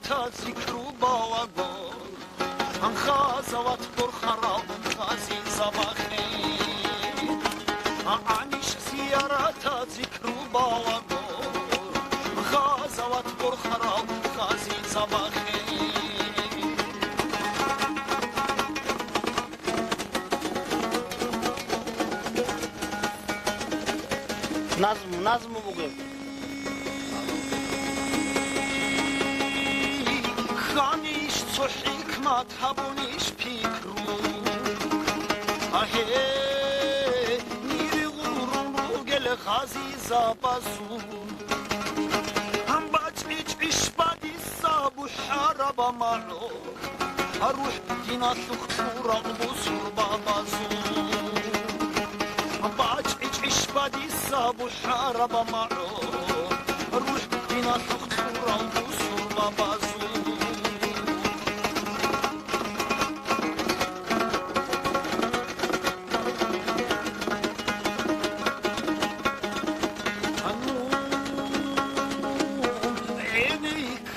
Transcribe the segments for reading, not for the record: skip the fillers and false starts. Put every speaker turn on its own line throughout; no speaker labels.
زيارات ذكر باوغور ان خازوات برخرا خازي زباخي عنيش زيارات ذكر باوغور خازوات برخرا خازي زباخي
Nazım mı bugün?
خانيش تو حكمت هبونيش فكرو اهي نيري غورون روغل غازي زابازو هم باجميج عش بادي الصابو حارب معو اروح دينا ثخورا غبوسور بابازو باجميج عش بادي الصابو حارب معو اروح دينا ثخورا غبوسور بابازو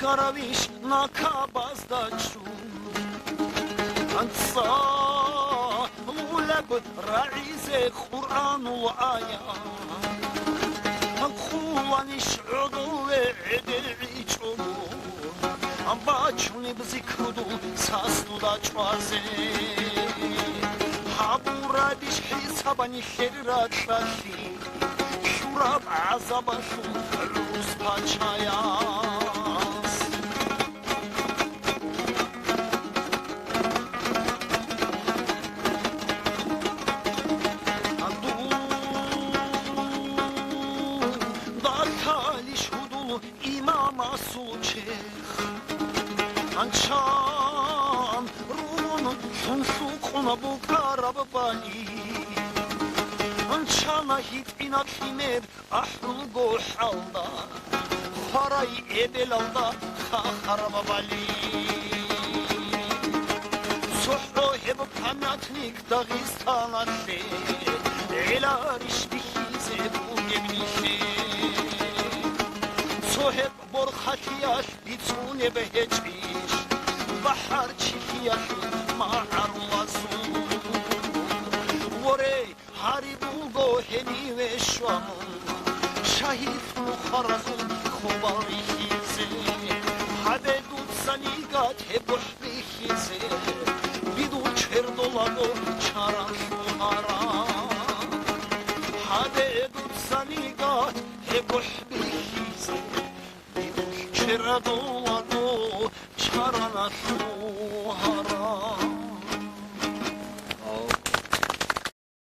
Karaviş nakabazdaçu Ansa ulab ra'ize Kur'anu aya Khulanish udu edil'i çubu Ambaçuni bzikrudu sastu da çvaze Habura diş hisabani khirrat rafi Şurab azabashu rus paçaya İmama suçex Ançan run sunsukuna bu karabali Ançana hit inat himeb ahrul gohalda Haray ebelalda kharabali Sohro heb pamatnik Dağistanatli Elariş bihize bu gemnişi Soheb borxatiyaş bitsune beheçbiş Bahar çihiyaş ma'arulazu Vorey haribulgo heni ve şuamun Şahif muharazun khubari hize Habedut sanigat hebuh bihize Bidu çerdolago çaran şuhara Habedut sanigat hebuh bihize Çerdolago çaran şuhara